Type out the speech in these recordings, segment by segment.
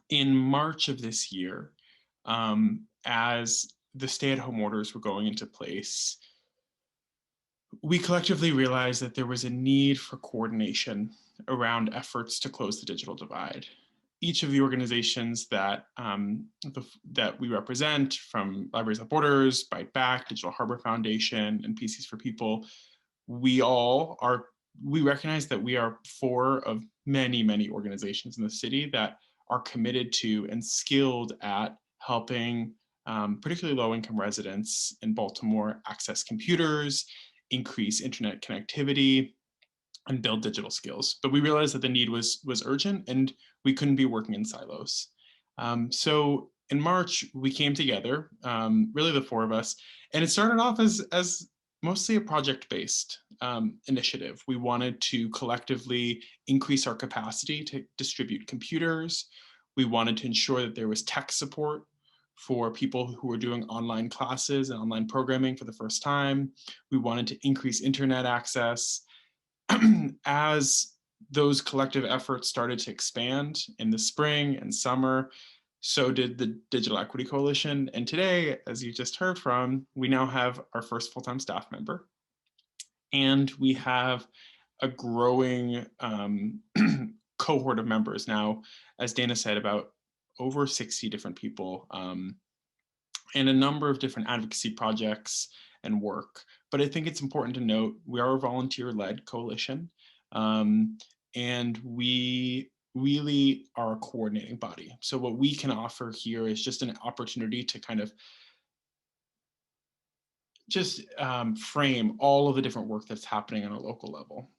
In March of this year, as the stay-at-home orders were going into place, we collectively realized that there was a need for coordination around efforts to close the digital divide. Each of the organizations that we represent, from Libraries Without Borders, Byte Back, Digital Harbor Foundation, and PCs for People, we recognize that we are four of many organizations in the city that are committed to and skilled at helping particularly low-income residents in Baltimore access computers, increase internet connectivity, and build digital skills. But we realized that the need was urgent and we couldn't be working in silos. So in March, we came together, really the four of us, and it started off as mostly a project-based initiative. We wanted to collectively increase our capacity to distribute computers. We wanted to ensure that there was tech support for people who were doing online classes and online programming for the first time. We wanted to increase internet access. As those collective efforts started to expand in the spring and summer, so did the Digital Equity Coalition. And today, as you just heard from, we now have our first full-time staff member. And we have a growing cohort of members now, as Dana said, about over 60 different people, and a number of different advocacy projects and work. But I think it's important to note we are a volunteer-led coalition, and we really are a coordinating body. So what we can offer here is just an opportunity to kind of just frame all of the different work that's happening on a local level.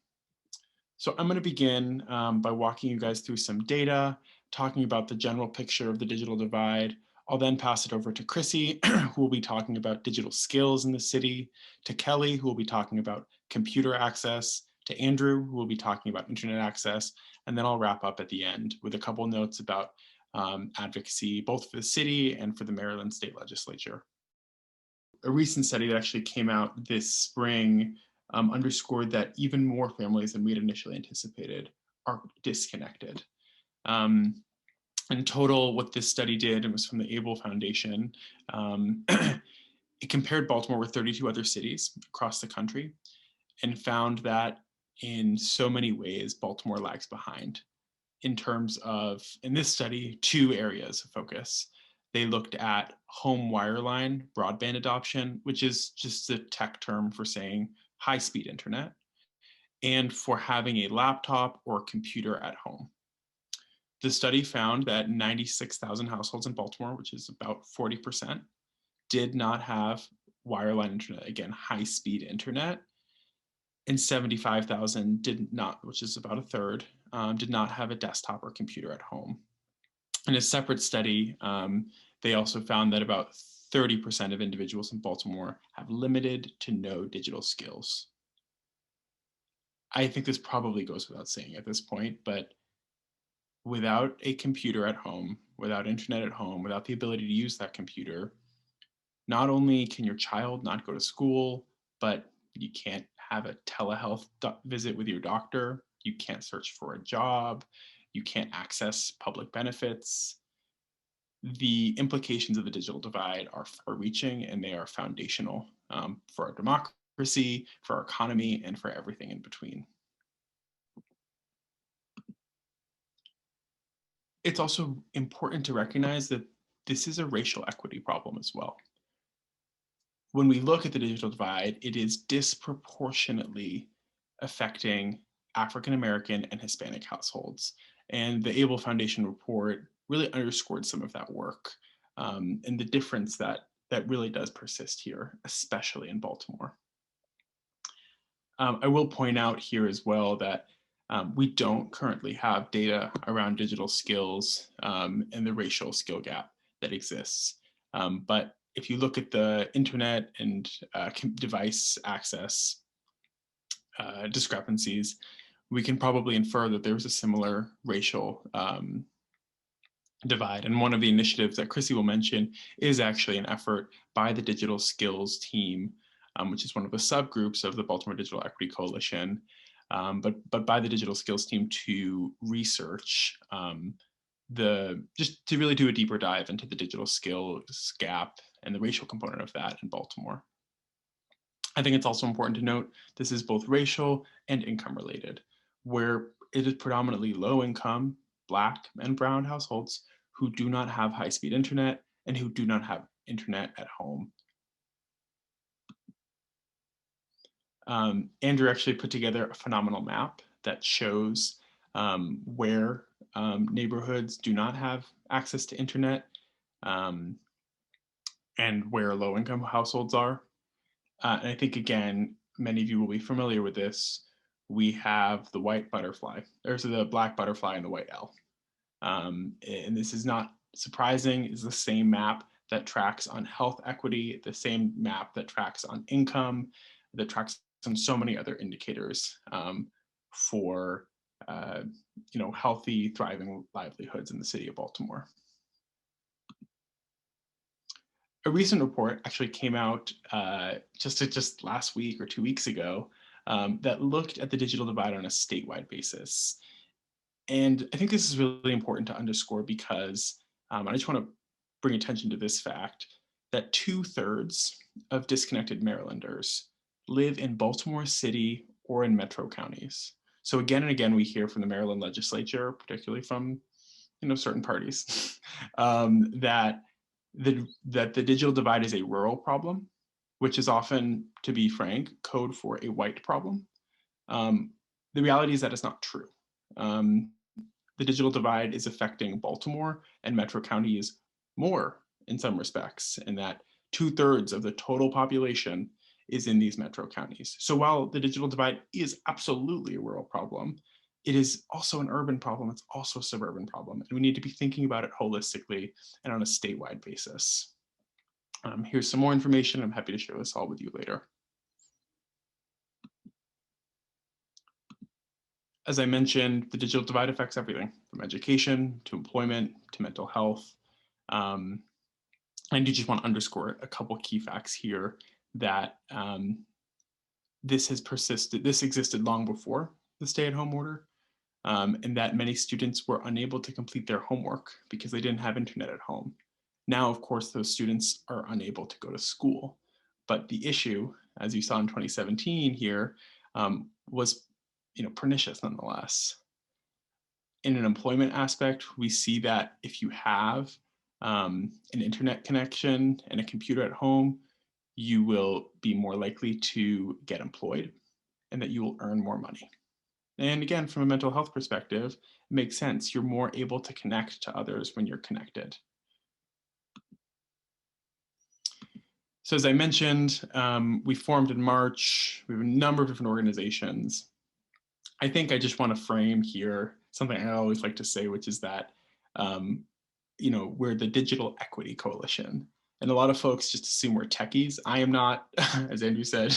So I'm going to begin by walking you guys through some data, talking about the general picture of the digital divide. I'll then pass it over to Chrissie, who will be talking about digital skills in the city, to Kelly, who will be talking about computer access, to Andrew, who will be talking about internet access, and then I'll wrap up at the end with a couple notes about advocacy, both for the city and for the Maryland State Legislature. A recent study that actually came out this spring underscored that even more families than we had initially anticipated are disconnected. In total, what this study did, and was from the Able Foundation, it compared Baltimore with 32 other cities across the country and found that in so many ways, Baltimore lags behind in terms of, in this study, two areas of focus. They looked at home wireline broadband adoption, which is just a tech term for saying high-speed internet, and for having a laptop or computer at home. The study found that 96,000 households in Baltimore, which is about 40%, did not have wireline internet, again, high-speed internet, and 75,000 did not, which is about a third, did not have a desktop or computer at home. In a separate study, they also found that about 30% of individuals in Baltimore have limited to no digital skills. I think this probably goes without saying at this point, but without a computer at home, without internet at home, without the ability to use that computer, not only can your child not go to school, but you can't have a telehealth visit with your doctor, you can't search for a job, you can't access public benefits. The implications of the digital divide are far-reaching, and they are foundational for our democracy, for our economy, and for everything in between. It's also important to recognize that this is a racial equity problem as well. When we look at the digital divide, it is disproportionately affecting African American and Hispanic households. And the Able Foundation report really underscored some of that work and the difference that really does persist here, especially in Baltimore. I will point out here as well that we don't currently have data around digital skills and the racial skill gap that exists. But if you look at the internet and device access discrepancies, we can probably infer that there was a similar racial divide. And one of the initiatives that Chrissie will mention is actually an effort by the Digital Skills team, which is one of the subgroups of the Baltimore Digital Equity Coalition, but by the Digital Skills team to research just to really do a deeper dive into the digital skills gap and the racial component of that in Baltimore. I think it's also important to note this is both racial and income related, where it is predominantly low income, Black and brown households who do not have high-speed internet and who do not have internet at home. Andrew actually put together a phenomenal map that shows where neighborhoods do not have access to internet and where low-income households are. And I think, again, many of you will be familiar with this. We have the white butterfly. There's the black butterfly and the white L. And this is not surprising. It's the same map that tracks on health equity, the same map that tracks on income, that tracks on so many other indicators for healthy, thriving livelihoods in the city of Baltimore. A recent report actually came out just last week or 2 weeks ago that looked at the digital divide on a statewide basis. And I think this is really important to underscore because I just want to bring attention to this fact that 2/3 of disconnected Marylanders live in Baltimore City or in metro counties. So again and again, we hear from the Maryland legislature, particularly from certain parties, that the digital divide is a rural problem, which is often, to be frank, code for a white problem. The reality is that it's not true. The digital divide is affecting Baltimore and metro counties more in some respects, in that 2/3 of the total population is in these metro counties. So while the digital divide is absolutely a rural problem, it is also an urban problem. It's also a suburban problem. And we need to be thinking about it holistically and on a statewide basis. Here's some more information. I'm happy to share this all with you later. As I mentioned, the digital divide affects everything from education to employment to mental health. I do just want to underscore a couple key facts here that this existed long before the stay-at-home order, and that many students were unable to complete their homework because they didn't have internet at home. Now, of course, those students are unable to go to school. But the issue, as you saw in 2017 here, was pernicious nonetheless. In an employment aspect, we see that if you have an internet connection and a computer at home, you will be more likely to get employed and that you will earn more money. And again, from a mental health perspective, it makes sense. You're more able to connect to others when you're connected. So as I mentioned, we formed in March. We have a number of different organizations. I think I just want to frame here something I always like to say, which is that we're the Digital Equity Coalition. And a lot of folks just assume we're techies. I am not, as Andrew said,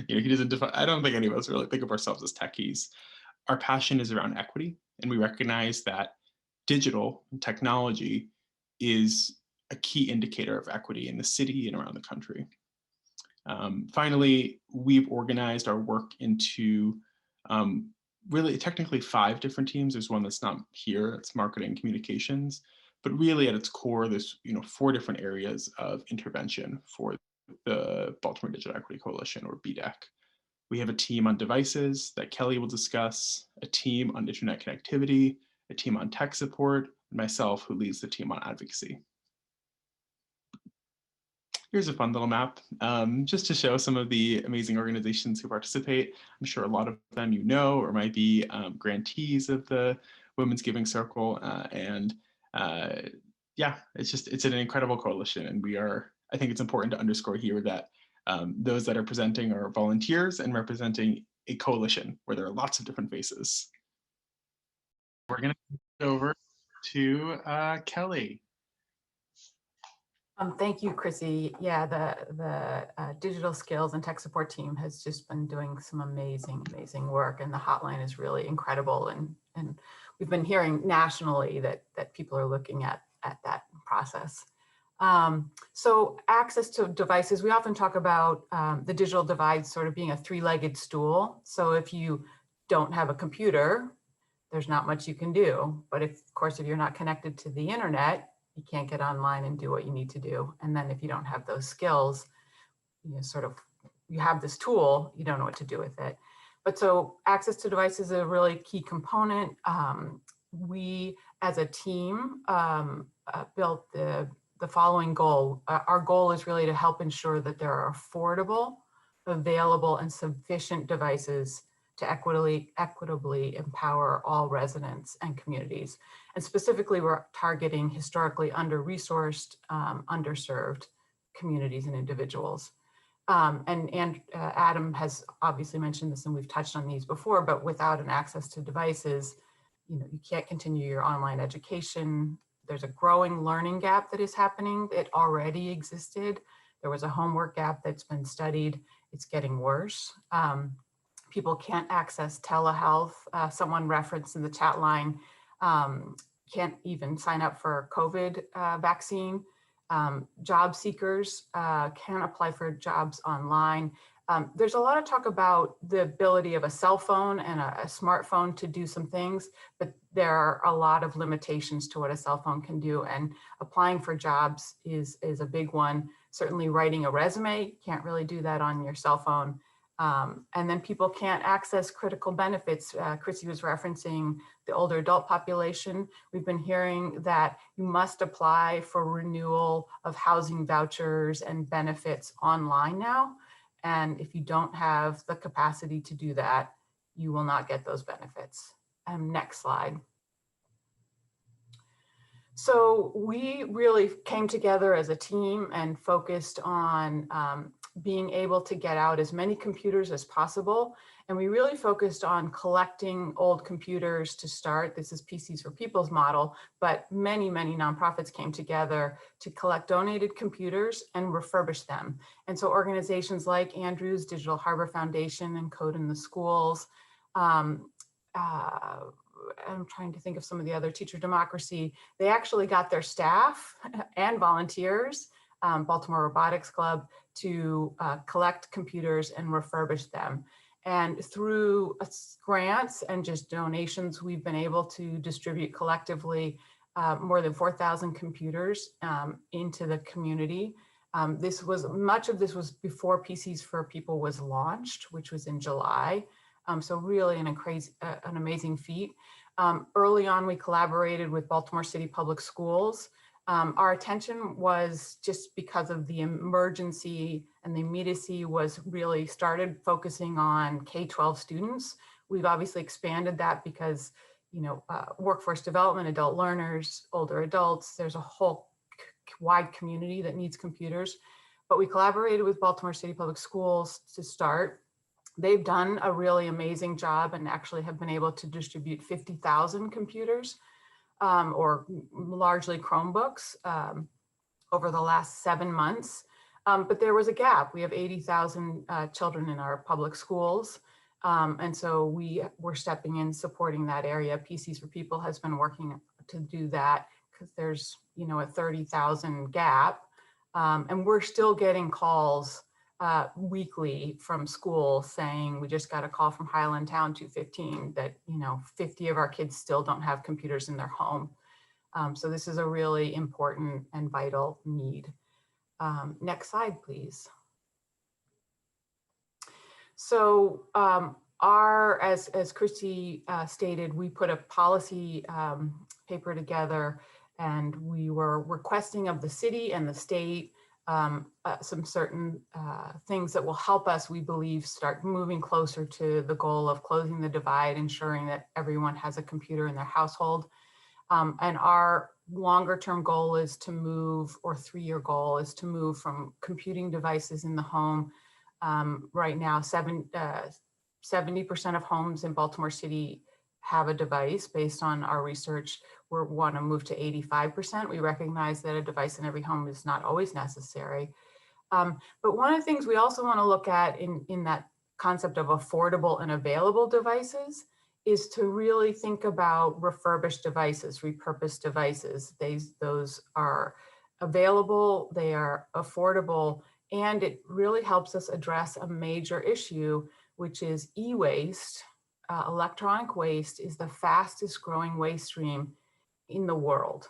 he doesn't define, I don't think any of us really think of ourselves as techies. Our passion is around equity, and we recognize that digital technology is a key indicator of equity in the city and around the country. Finally, we've organized our work into really technically 5 different teams. There's one that's not here, it's marketing and communications, but really at its core, there's 4 different areas of intervention for the Baltimore Digital Equity Coalition, or BDEC. We have a team on devices that Kelly will discuss, a team on internet connectivity, a team on tech support, and myself, who leads the team on advocacy. Here's a fun little map, just to show some of the amazing organizations who participate. I'm sure a lot of them or might be grantees of the Women's Giving Circle. Yeah, it's an incredible coalition. And I think it's important to underscore here that those that are presenting are volunteers and representing a coalition where there are lots of different faces. We're going to go over to Kelly. Thank you, Chrissie. Yeah, the digital skills and tech support team has just been doing some amazing work, and the hotline is really incredible. And we've been hearing nationally that people are looking at that process. So access to devices, we often talk about the digital divide sort of being a 3-legged stool. So if you don't have a computer, there's not much you can do. But of course, if you're not connected to the internet, you can't get online and do what you need to do. And then if you don't have those skills, you have this tool, you don't know what to do with it. But so access to devices is a really key component. We as a team built the following goal. Our goal is really to help ensure that there are affordable, available, and sufficient devices to equitably empower all residents and communities. And specifically, we're targeting historically under-resourced, underserved communities and individuals. And Adam has obviously mentioned this, and we've touched on these before, but without an access to devices, you can't continue your online education. There's a growing learning gap that is happening. It already existed. There was a homework gap that's been studied. It's getting worse. People can't access telehealth. Someone referenced in the chat line, can't even sign up for COVID vaccine. Job seekers can apply for jobs online. There's a lot of talk about the ability of a cell phone and a smartphone to do some things, but there are a lot of limitations to what a cell phone can do, and applying for jobs is a big one. Certainly writing a resume, can't really do that on your cell phone. And then people can't access critical benefits. Chrissie was referencing the older adult population. We've been hearing that you must apply for renewal of housing vouchers and benefits online now. And if you don't have the capacity to do that, you will not get those benefits. Next slide. So we really came together as a team and focused on being able to get out as many computers as possible. And we really focused on collecting old computers to start. This is PCs for People's model, but many, many nonprofits came together to collect donated computers and refurbish them. And so organizations like Andrew's Digital Harbor Foundation and Code in the Schools, I'm trying to think of some of the other, Teacher Democracy, they actually got their staff and volunteers, Baltimore Robotics Club, to collect computers and refurbish them. And through grants and just donations, we've been able to distribute collectively more than 4,000 computers into the community. Much of this was before PCs for People was launched, which was in July. So really an amazing feat. Early on, we collaborated with Baltimore City Public Schools. Our attention was, just because of the emergency and the immediacy, was really started focusing on K-12 students. We've obviously expanded that because, workforce development, adult learners, older adults, there's a whole wide community that needs computers. But we collaborated with Baltimore City Public Schools to start. They've done a really amazing job and actually have been able to distribute 50,000 computers, or largely Chromebooks, over the last 7 months. But there was a gap. We have 80,000 children in our public schools. And so we were stepping in, supporting that area. PCs for People has been working to do that because there's, a 30,000 gap. And we're still getting calls weekly from school saying, we just got a call from Highland Town 215 that 50 of our kids still don't have computers in their home. So this is a really important and vital need. Next slide, please. So as Chrissie stated, we put a policy paper together, and we were requesting of the city and the state some certain things that will help us, we believe, start moving closer to the goal of closing the divide, ensuring that everyone has a computer in their household. And our longer term goal is to move, or 3-year goal is to move from computing devices in the home. Right now, 70% of homes in Baltimore City have a device. Based on our research, we want to move to 85%. We recognize that a device in every home is not always necessary. But one of the things we also want to look at in that concept of affordable and available devices is to really think about refurbished devices, repurposed devices. Those are available, they are affordable, and it really helps us address a major issue, which is e-waste electronic waste is the fastest growing waste stream in the world.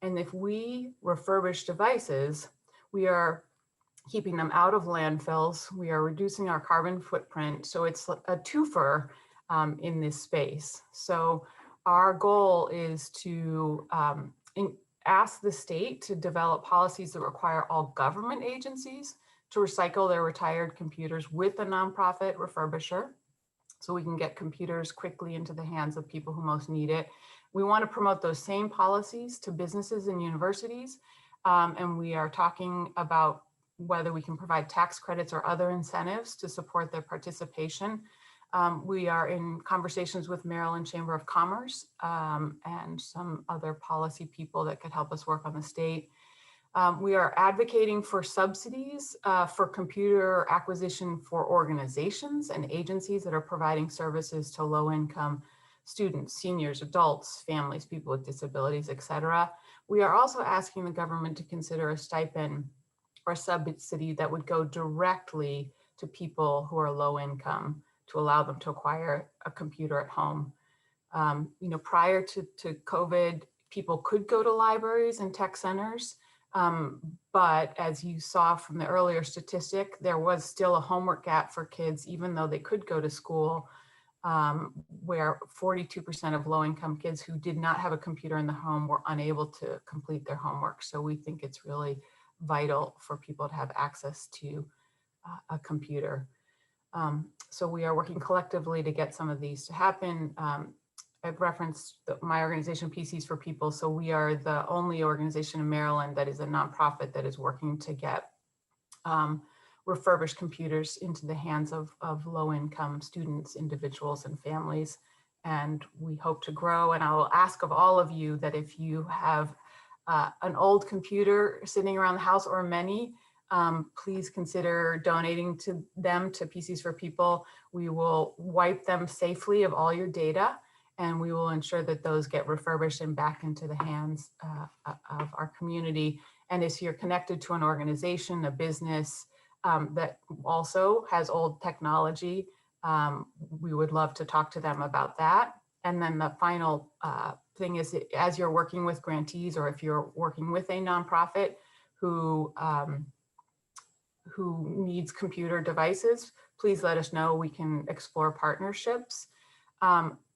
And if we refurbish devices, we are keeping them out of landfills, we are reducing our carbon footprint. So it's a twofer in this space. So our goal is to ask the state to develop policies that require all government agencies to recycle their retired computers with a nonprofit refurbisher, so we can get computers quickly into the hands of people who most need it. We want to promote those same policies to businesses and universities, and we are talking about whether we can provide tax credits or other incentives to support their participation. We are in conversations with Maryland Chamber of Commerce and some other policy people that could help us work on the state. We are advocating for subsidies for computer acquisition for organizations and agencies that are providing services to low-income students, seniors, adults, families, people with disabilities, et cetera. We are also asking the government to consider a stipend or a subsidy that would go directly to people who are low income to allow them to acquire a computer at home. Prior to COVID, people could go to libraries and tech centers. But as you saw from the earlier statistic, there was still a homework gap for kids, even though they could go to school, where 42% of low-income kids who did not have a computer in the home were unable to complete their homework. So we think it's really vital for people to have access to a computer. So we are working collectively to get some of these to happen. I've referenced my organization, PCs for People. So we are the only organization in Maryland that is a nonprofit that is working to get refurbished computers into the hands of low-income students, individuals, and families. And we hope to grow. And I will ask of all of you that if you have an old computer sitting around the house or many, please consider donating to them to PCs for People. We will wipe them safely of all your data, and we will ensure that those get refurbished and back into the hands of our community. And if you're connected to an organization, a business that also has old technology, we would love to talk to them about that. And then the final thing is, as you're working with grantees, or if you're working with a nonprofit who needs computer devices, please let us know. We can explore partnerships.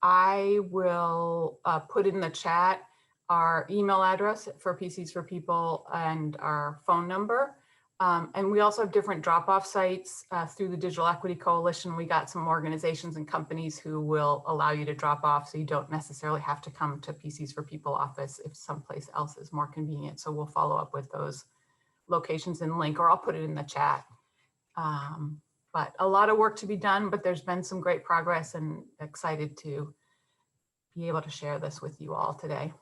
I will put in the chat our email address for PCs for People and our phone number. And we also have different drop-off sites through the Digital Equity Coalition. We got some organizations and companies who will allow you to drop off, so you don't necessarily have to come to PCs for People office if someplace else is more convenient. So we'll follow up with those locations and link, or I'll put it in the chat. But a lot of work to be done, but there's been some great progress, and excited to be able to share this with you all today.